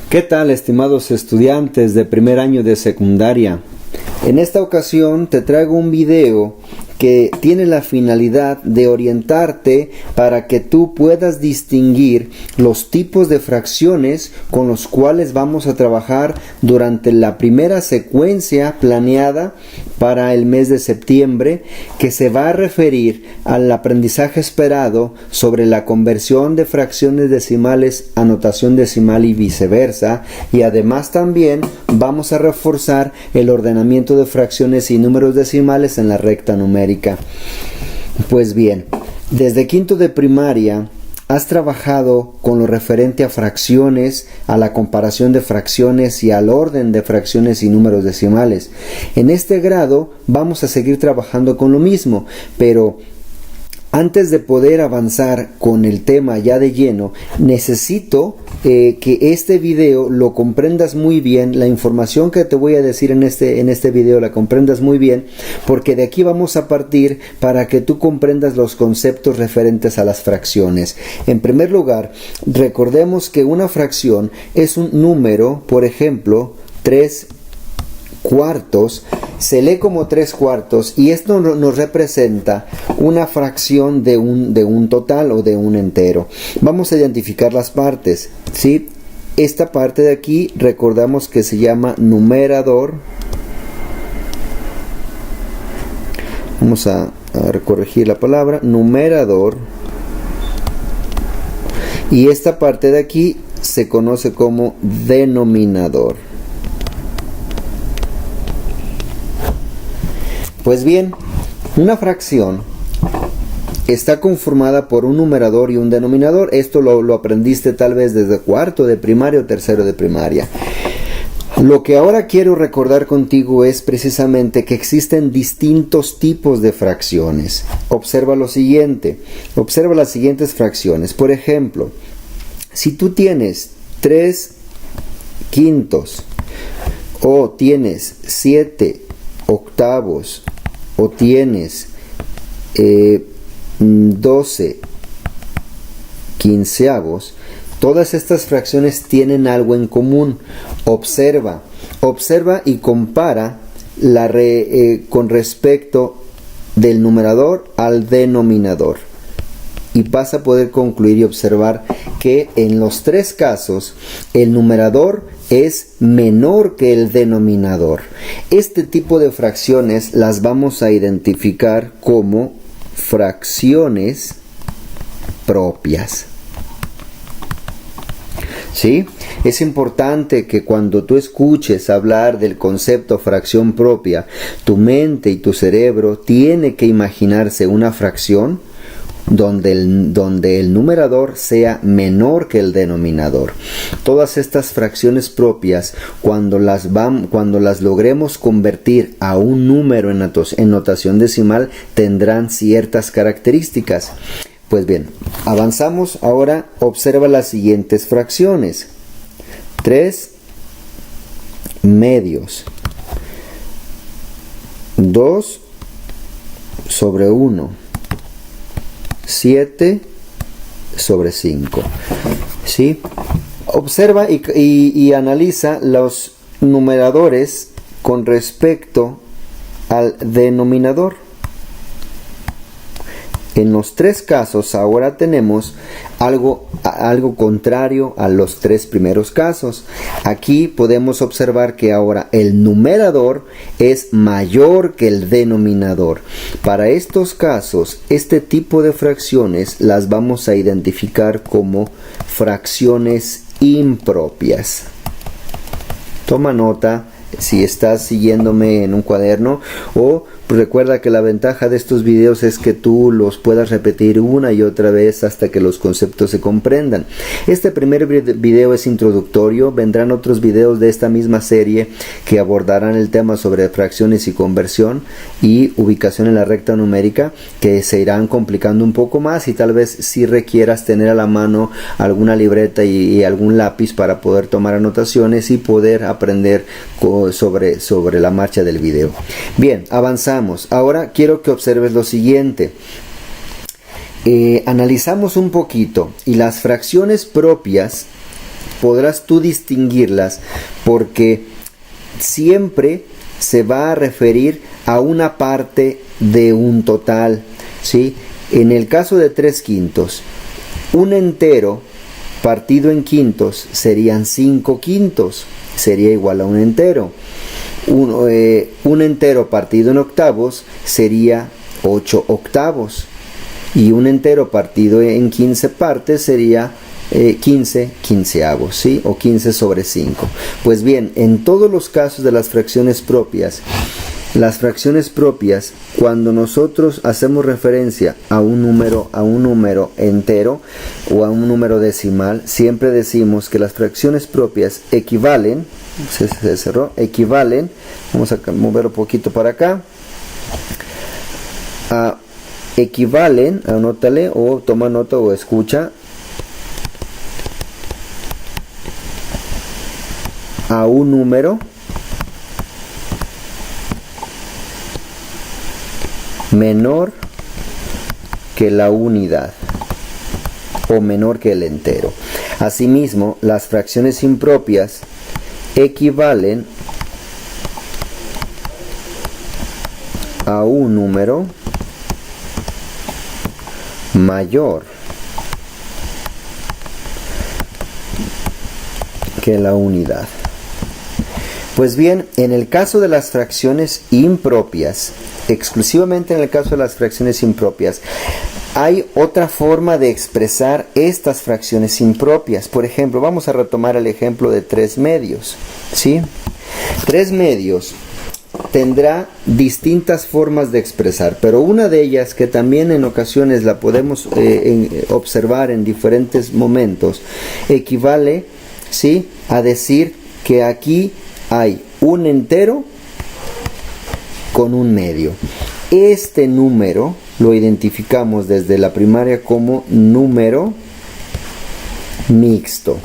¿Qué tal, estimados estudiantes de primer año de secundaria? En esta ocasión te traigo un video que tiene la finalidad de orientarte para que tú puedas distinguir los tipos de fracciones con los cuales vamos a trabajar durante la primera secuencia planeada para el mes de septiembre, que se va a referir al aprendizaje esperado sobre la conversión de fracciones decimales a notación decimal y viceversa, y además también vamos a reforzar el ordenamiento de fracciones y números decimales en la recta numérica. Pues bien, desde quinto de primaria has trabajado con lo referente a fracciones, a la comparación de fracciones y al orden de fracciones y números decimales. En este grado vamos a seguir trabajando con lo mismo, pero antes de poder avanzar con el tema ya de lleno, necesito que este video lo comprendas muy bien. La información que te voy a decir en este video la comprendas muy bien, porque de aquí vamos a partir para que tú comprendas los conceptos referentes a las fracciones. En primer lugar, recordemos que una fracción es un número, por ejemplo, 3 cuartos, se lee como 3 cuartos, y esto nos representa una fracción de un total o de un entero. Vamos a identificar las partes, ¿sí? Esta parte de aquí recordamos que se llama numerador. Vamos a corregir la palabra, numerador. Y esta parte de aquí se conoce como denominador. Pues bien, una fracción está conformada por un numerador y un denominador. Esto lo aprendiste tal vez desde cuarto de primaria o tercero de primaria. Lo que ahora quiero recordar contigo es precisamente que existen distintos tipos de fracciones. Observa lo siguiente, observa las siguientes fracciones. Por ejemplo, si tú tienes 3 quintos o tienes 7 octavos o tienes 12 quinceavos, todas estas fracciones tienen algo en común. Observa y compara con respecto del numerador al denominador, y vas a poder concluir y observar que en los 3 casos el numerador es menor que el denominador. Este tipo de fracciones las vamos a identificar como fracciones propias. ¿Sí? Es importante que cuando tú escuches hablar del concepto fracción propia, tu mente y tu cerebro tiene que imaginarse una fracción donde el numerador sea menor que el denominador. Todas estas fracciones propias, cuando las logremos convertir a un número en notación decimal, tendrán ciertas características. Pues bien, avanzamos. Ahora observa las siguientes fracciones: 3 medios, 2 sobre 1, 7 sobre 5. ¿Sí? Observa y analiza los numeradores con respecto al denominador. En los 3 casos ahora tenemos algo contrario a los 3 primeros casos. Aquí podemos observar que ahora el numerador es mayor que el denominador. Para estos casos, este tipo de fracciones las vamos a identificar como fracciones impropias. Toma nota si estás siguiéndome en un cuaderno, o recuerda que la ventaja de estos videos es que tú los puedas repetir una y otra vez hasta que los conceptos se comprendan. Este primer video es introductorio. Vendrán otros videos de esta misma serie que abordarán el tema sobre fracciones y conversión y ubicación en la recta numérica, que se irán complicando un poco más, y tal vez si requieras tener a la mano alguna libreta y algún lápiz para poder tomar anotaciones y poder aprender sobre la marcha del video. Bien, avanzamos. Ahora quiero que observes lo siguiente. Analizamos un poquito, y las fracciones propias podrás tú distinguirlas porque siempre se va a referir a una parte de un total, ¿sí? En el caso de 3/5, un entero partido en quintos serían 5/5, sería igual a un entero. Un entero partido en octavos sería 8/8. Y un entero partido en 15 partes sería 15/15, ¿sí? O 15/5. Pues bien, en todos los casos de las fracciones propias, cuando nosotros hacemos referencia a un número entero o a un número decimal, siempre decimos que las fracciones propias equivalen, vamos a moverlo un poquito para acá, equivalen, anótale o toma nota o escucha, a un número menor que la unidad o menor que el entero. Asimismo, las fracciones impropias equivalen a un número mayor que la unidad. Pues bien, en el caso de las fracciones impropias, exclusivamente en el caso de las fracciones impropias, hay otra forma de expresar estas fracciones impropias. Por ejemplo, vamos a retomar el ejemplo de 3/2, ¿sí? 3/2 tendrá distintas formas de expresar, pero una de ellas que también en ocasiones la podemos observar en diferentes momentos, equivale, ¿sí?, a decir que aquí hay un entero con un medio. Este número lo identificamos desde la primaria como número mixto,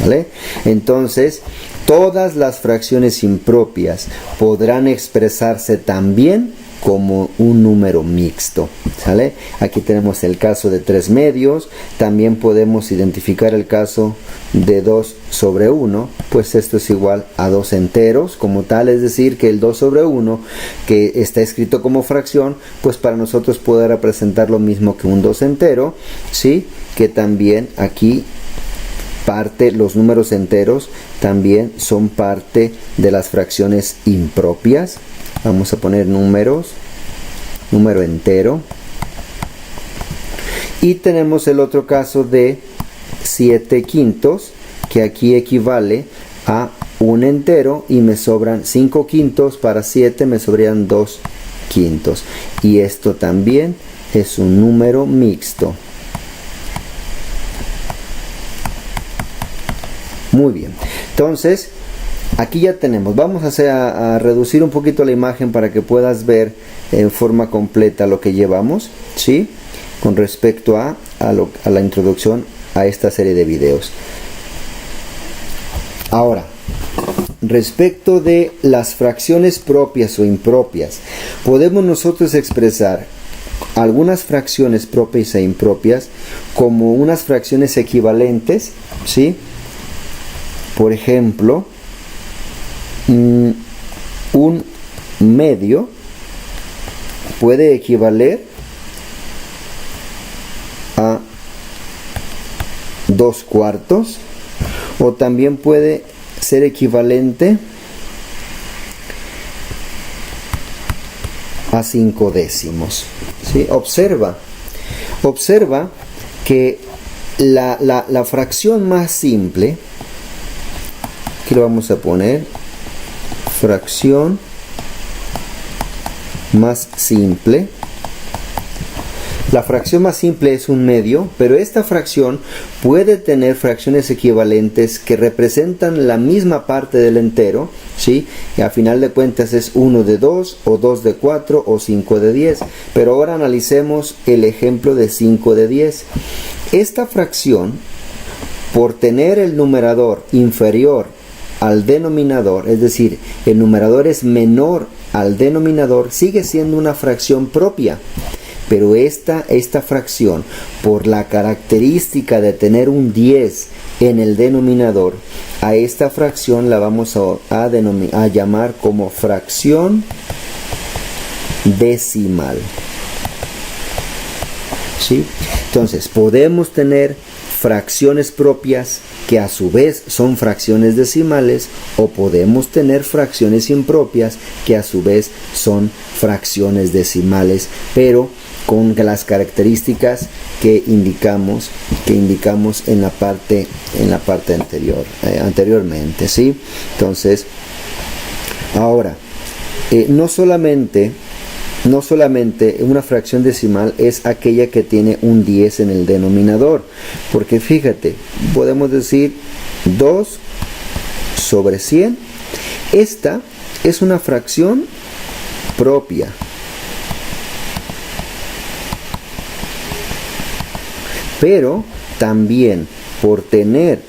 ¿vale? Entonces, todas las fracciones impropias podrán expresarse también como un número mixto, ¿sale? Aquí tenemos el caso de 3/2, también podemos identificar el caso de 2/1, pues esto es igual a 2 enteros como tal, es decir, que el 2/1 que está escrito como fracción, pues para nosotros puede representar lo mismo que un 2 entero, ¿sí? Que también aquí los números enteros también son parte de las fracciones impropias. Vamos a poner número entero. Y tenemos el otro caso de 7/5, que aquí equivale a un entero y me sobran 5/5, para 7 me sobrarían 2/5. Y esto también es un número mixto. Muy bien, entonces aquí ya tenemos, vamos a reducir un poquito la imagen para que puedas ver en forma completa lo que llevamos, ¿sí?, con respecto a la introducción a esta serie de videos. Ahora, respecto de las fracciones propias o impropias, podemos nosotros expresar algunas fracciones propias e impropias como unas fracciones equivalentes, ¿sí? Por ejemplo, un medio puede equivaler a 2/4, o también puede ser equivalente a 5/10, ¿sí? Observa que la fracción más simple, aquí lo vamos a poner, fracción más simple. La fracción más simple es un medio, pero esta fracción puede tener fracciones equivalentes que representan la misma parte del entero, ¿sí? Y a final de cuentas es 1/2, o 2/4, o 5/10. Pero ahora analicemos el ejemplo de 5/10. Esta fracción, por tener el numerador inferior al denominador, es decir, el numerador es menor al denominador, sigue siendo una fracción propia. pero esta fracción, por la característica de tener un 10 en el denominador, a esta fracción la vamos a llamar como fracción decimal. ¿Sí? Entonces, podemos tener fracciones propias que a su vez son fracciones decimales, o podemos tener fracciones impropias que a su vez son fracciones decimales, pero con las características que indicamos en la parte anteriormente, ¿sí? Entonces, ahora, no solamente una fracción decimal es aquella que tiene un 10 en el denominador, porque fíjate, podemos decir 2 sobre 100. Esta es una fracción propia. Pero también por tener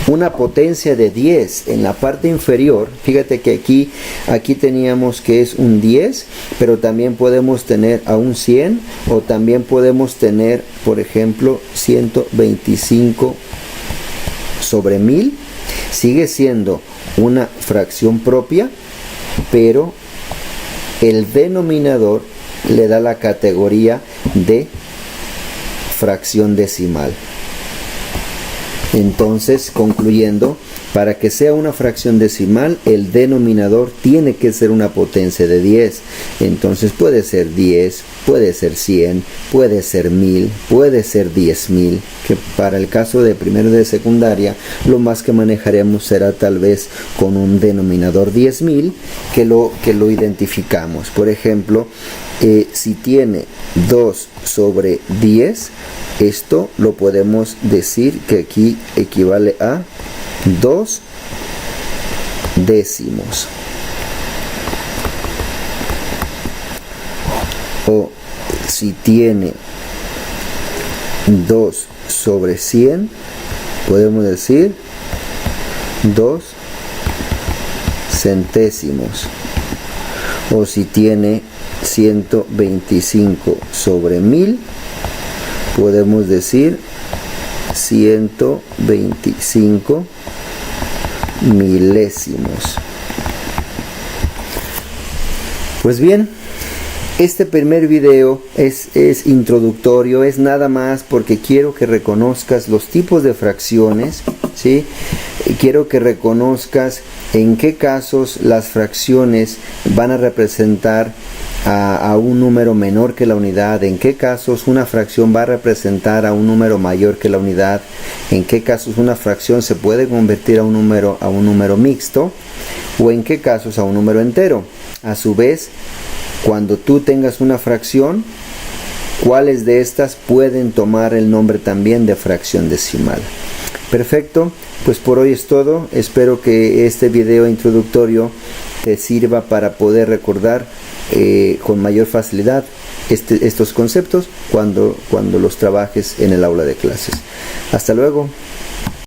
una potencia de 10 en la parte inferior, fíjate que aquí teníamos que es un 10, pero también podemos tener a un 100, o también podemos tener, por ejemplo, 125 sobre 1000. Sigue siendo una fracción propia, pero el denominador le da la categoría de fracción decimal. Entonces, concluyendo, para que sea una fracción decimal, el denominador tiene que ser una potencia de 10. Entonces puede ser 10, puede ser 100, puede ser 1000, puede ser 10.000, que para el caso de primero de secundaria, lo más que manejaremos será tal vez con un denominador 10.000 que lo identificamos. Por ejemplo, si tiene 2 sobre 10, esto lo podemos decir que aquí equivale a 2 décimos. O si tiene 2 sobre 100, podemos decir 2 centésimos. O si tiene 125 sobre 1000, podemos decir 125 milésimos. Pues bien, este primer video es introductorio, es nada más porque quiero que reconozcas los tipos de fracciones, ¿sí? Quiero que reconozcas en qué casos las fracciones van a representar a un número menor que la unidad, en qué casos una fracción va a representar a un número mayor que la unidad, en qué casos una fracción se puede convertir a un número mixto, o en qué casos a un número entero. A su vez, cuando tú tengas una fracción, ¿cuáles de estas pueden tomar el nombre también de fracción decimal? Perfecto, pues por hoy es todo. Espero que este video introductorio te sirva para poder recordar con mayor facilidad estos conceptos cuando los trabajes en el aula de clases. Hasta luego.